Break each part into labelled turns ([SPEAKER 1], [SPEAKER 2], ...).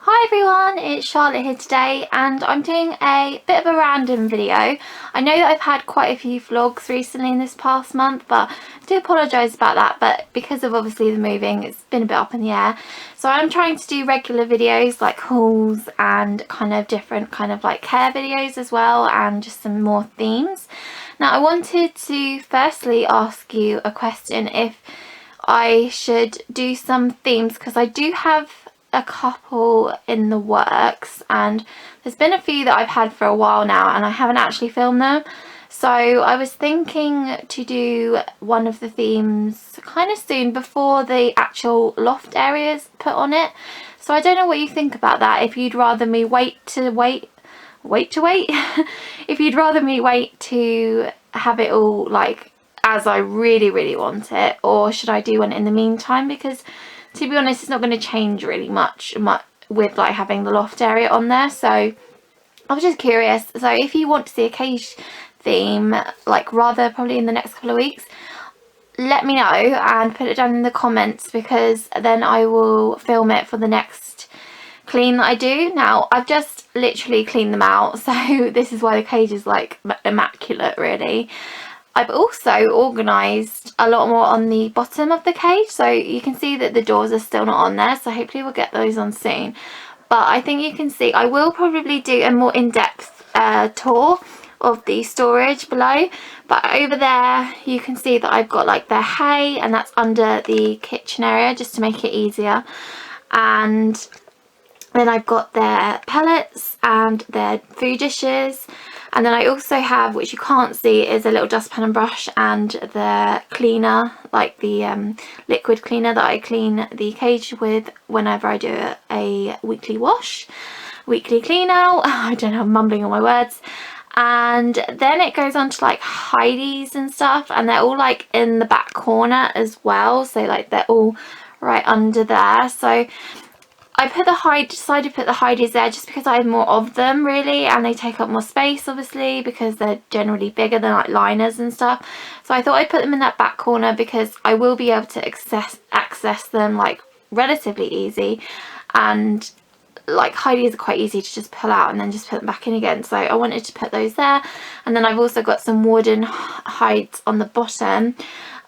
[SPEAKER 1] Hi everyone, it's Charlotte here today and I'm doing a bit of a random video. I know that I've had quite a few vlogs recently in this past month, but I do apologise about that, but because of obviously the moving, it's been a bit up in the air. So I'm trying to do regular videos like hauls and kind of different kind of like care videos as well, and just some more themes. Now I wanted to firstly ask you a question if I should do some themes, because I do have a couple in the works and there's been a few that I've had for a while now and I haven't actually filmed them. So I was thinking to do one of the themes kind of soon before the actual loft area is put on it. So I don't know what you think about that, if you'd rather me wait if you'd rather me wait to have it all like as I really want it, or should I do one in the meantime, because to be honest it's not going to change really much with like having the loft area on there. So I was just curious. So if you want to see a cage theme like rather probably in the next couple of weeks, let me know and put it down in the comments, because then I will film it for the next clean that I do. Now I've just literally cleaned them out, so this is why the cage is like immaculate really. I've also organised a lot more on the bottom of the cage, so you can see that the doors are still not on there, so hopefully we'll get those on soon. But I think you can see I will probably do a more in-depth tour of the storage below, but over there you can see that I've got like their hay, and that's under the kitchen area just to make it easier. And then I've got their pellets and their food dishes. And then I also have, which you can't see, is a little dustpan and brush and the cleaner, like the liquid cleaner that I clean the cage with whenever I do a weekly clean out. I don't know, I'm mumbling on my words. And then it goes on to like hideys and stuff, and they're all like in the back corner as well, so like they're all right under there. So I decided to put the hideys there just because I have more of them really, and they take up more space obviously because they're generally bigger than like liners and stuff. So I thought I'd put them in that back corner because I will be able to access them like relatively easy, and like hideys are quite easy to just pull out and then just put them back in again. So I wanted to put those there. And then I've also got some wooden hides on the bottom,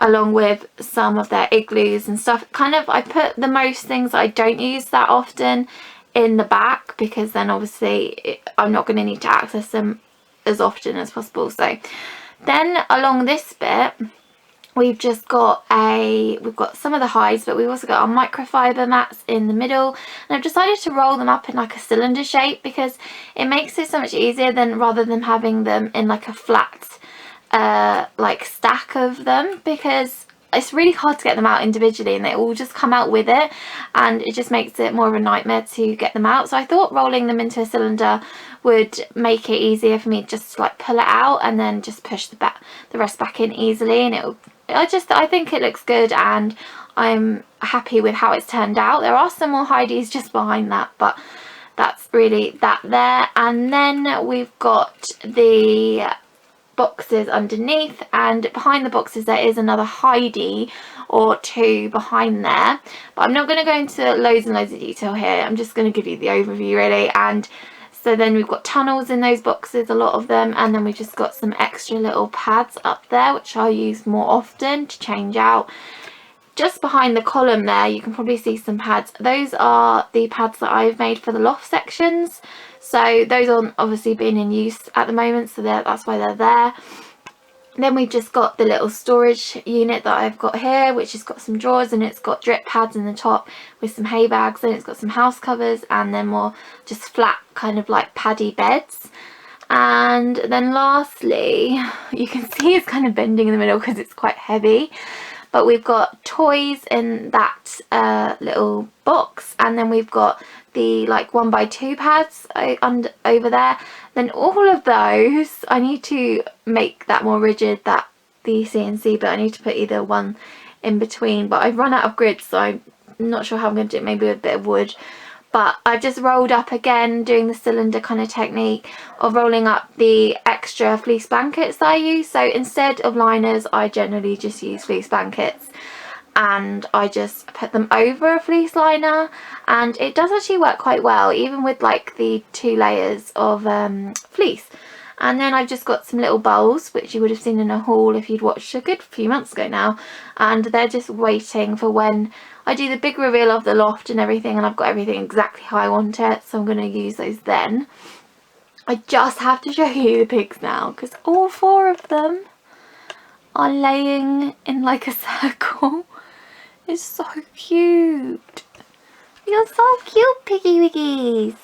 [SPEAKER 1] along with some of their igloos and stuff. Kind of, I put the most things I don't use that often in the back, because then obviously I'm not going to need to access them as often as possible. So then along this bit we've got some of the hides, but we've also got our microfiber mats in the middle, and I've decided to roll them up in like a cylinder shape because it makes it so much easier rather than having them in like a flat like stack of them, because it's really hard to get them out individually and they all just come out with it, and it just makes it more of a nightmare to get them out. So I thought rolling them into a cylinder would make it easier for me just to like pull it out and then just push the rest back in easily, and I think it looks good and I'm happy with how it's turned out. There are some more hideys just behind that, but that's really that there. And then we've got the boxes underneath, and behind the boxes there is another hidey or two behind there, but I'm not going to go into loads and loads of detail here. I'm just going to give you the overview really. And so then we've got tunnels in those boxes, a lot of them, and then we've just got some extra little pads up there which I'll use more often to change out. Just behind the column there you can probably see some pads. Those are the pads that I've made for the loft sections, so those aren't obviously being in use at the moment, so that's why they're there. Then we've just got the little storage unit that I've got here, which has got some drawers, and it's got drip pads in the top with some hay bags, and it's got some house covers, and then more just flat kind of like paddy beds. And then lastly, you can see it's kind of bending in the middle because it's quite heavy, but we've got toys in that little box, and then we've got the like 1x2 pads over there. Then all of those I need to make that more rigid, that the CNC, but I need to put either one in between, but I've run out of grids, so I'm not sure how I'm going to do it. Maybe with a bit of wood. But I've just rolled up again, doing the cylinder kind of technique of rolling up the extra fleece blankets that I use. So instead of liners I generally just use fleece blankets. and I just put them over a fleece liner, and it does actually work quite well, even with like the 2 layers of fleece. And then I've just got some little bowls, which you would have seen in a haul if you'd watched a good few months ago now, and they're just waiting for when I do the big reveal of the loft and everything, and I've got everything exactly how I want it, so I'm going to use those then. I just have to show you the pigs now, because all 4 of them are laying in like a circle. It's so cute. You're so cute, Piggy Wiggies.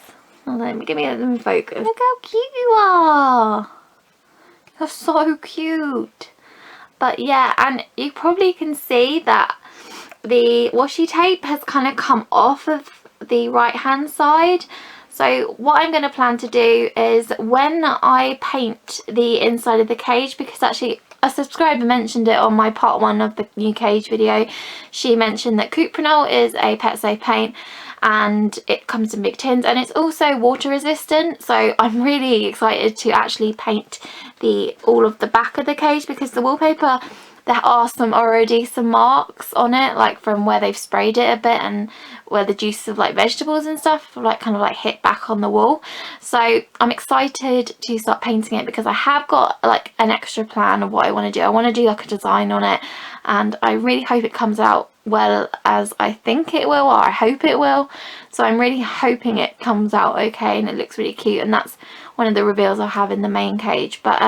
[SPEAKER 1] Oh, let me focus. Look how cute you are. You're so cute. But yeah, and you probably can see that the washi tape has kind of come off of the right hand side. So what I'm going to plan to do is when I paint the inside of the cage, because actually a subscriber mentioned it on my part 1 of the new cage video. She mentioned that Cuteness is a pet safe paint, and it comes in big tins, and it's also water resistant, so I'm really excited to actually paint all of the back of the cage, because the wallpaper, there are some marks on it, like from where they've sprayed it a bit and where the juice of like vegetables and stuff like kind of like hit back on the wall. So I'm excited to start painting it, because I have got like an extra plan of what I want to do. I want to do like a design on it, and I really hope it comes out well as I think it will, or I hope it will. So I'm really hoping it comes out okay and it looks really cute, and that's one of the reveals I'll have in the main cage. But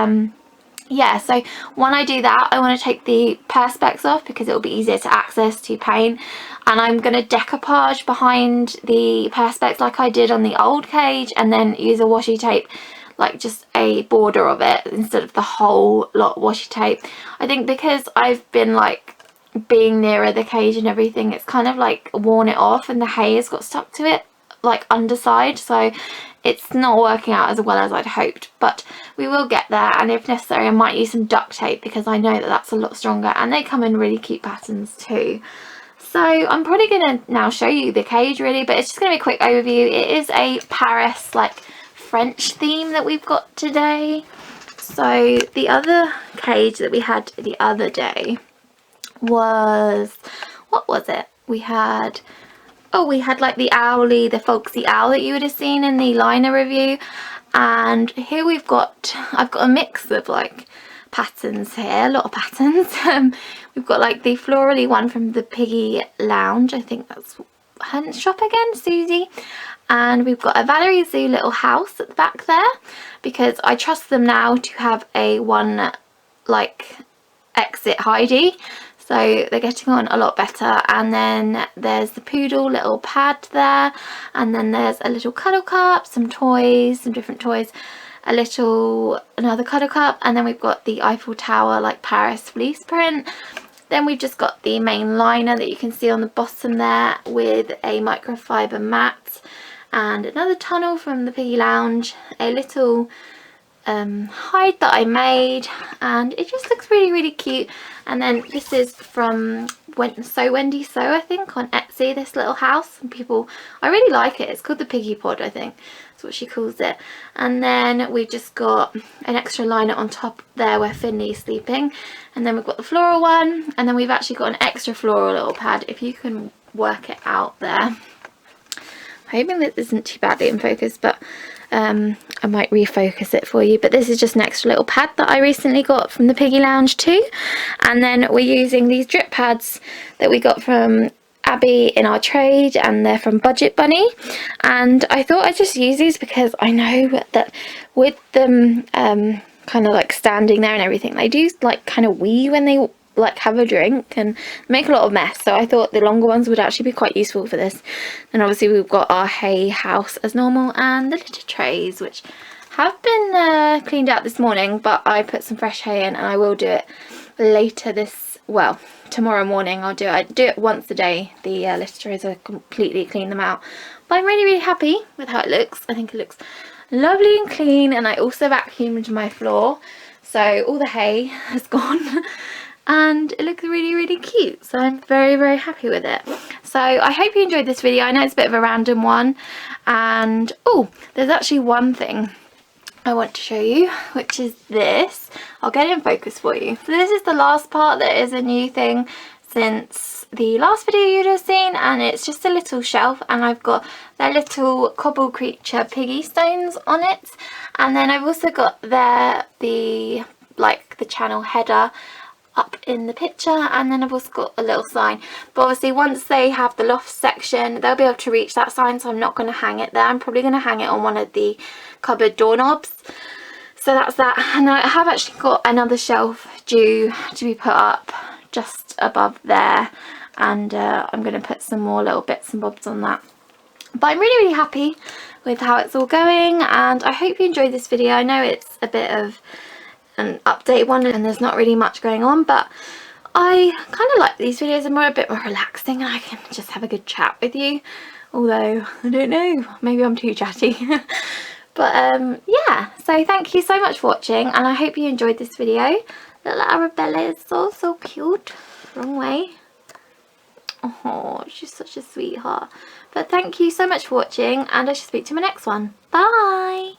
[SPEAKER 1] yeah, so when I do that, I want to take the perspex off, because it will be easier to access to paint, and I'm going to decoupage behind the perspex like I did on the old cage, and then use a washi tape, like just a border of it instead of the whole lot washi tape. I think because I've been like being nearer the cage and everything, it's kind of like worn it off, and the hay has got stuck to it like underside, so it's not working out as well as I'd hoped, but we will get there. And if necessary, I might use some duct tape, because I know that that's a lot stronger, and they come in really cute patterns too. So I'm probably going to now show you the cage really, but it's just going to be a quick overview. It is a Paris like French theme that we've got today. So the other cage that we had the other day was, what was it? We had like the owly, the folksy owl that you would have seen in the liner review, and here I've got a mix of like patterns here, a lot of patterns. We've got like the florally one from the Piggy lounge, I think that's her shop again, Susie, and we've got a Valerie Zoo little house at the back there, because I trust them now to have a one like exit Heidi. So they're getting on a lot better. And then there's the poodle little pad there, and then there's a little cuddle cup, some toys, some different toys, another cuddle cup, and then we've got the Eiffel Tower like Paris fleece print. Then we've just got the main liner that you can see on the bottom there with a microfiber mat, and another tunnel from the Piggy lounge, a little hide that I made, and it just looks really cute. And then this is from Wendy Sew, I think, on Etsy, this little house, and I really like it. It's called the Piggy Pod, I think that's what she calls it. And then we've just got an extra liner on top there where Finley's sleeping, and then we've got the floral one, and then we've actually got an extra floral little pad, if you can work it out there. Hoping that isn't too badly in focus, but I might refocus it for you. But this is just an extra little pad that I recently got from the Piggy Lounge too. And then we're using these drip pads that we got from Abby in our trade, and they're from Budget Bunny. And I thought I'd just use these because I know that with them kind of like standing there and everything, they do like kind of wee when they like have a drink and make a lot of mess, so I thought the longer ones would actually be quite useful for this. And obviously we've got our hay house as normal, and the litter trays, which have been cleaned out this morning, but I put some fresh hay in, and I will do it later tomorrow morning. I do it once a day. The litter trays, I completely clean them out, but I'm really happy with how it looks. I think it looks lovely and clean, and I also vacuumed my floor, so all the hay has gone. And it looks really cute, so I'm very happy with it. So I hope you enjoyed this video. I know it's a bit of a random one, and oh, there's actually one thing I want to show you, which is this. I'll get it in focus for you. So this is the last part that is a new thing. It's since the last video you'd have seen, and it's just a little shelf, and I've got their little cobble creature piggy stones on it, and then I've also got the channel header up in the picture, and then I've also got a little sign. But obviously once they have the loft section, they'll be able to reach that sign, so I'm not going to hang it there. I'm probably going to hang it on one of the cupboard doorknobs. So that's that. And I have actually got another shelf due to be put up just above there, and I'm going to put some more little bits and bobs on that. But I'm really happy with how it's all going, and I hope you enjoyed this video. I know it's a bit of an update one and there's not really much going on, but I kind of like these videos. They're a bit more relaxing, and I can just have a good chat with you, although I don't know, maybe I'm too chatty. But yeah, so thank you so much for watching, and I hope you enjoyed this video. Little Arabella is so cute. Wrong way. Oh, she's such a sweetheart. But thank you so much for watching, and I shall speak to you in my next one. Bye.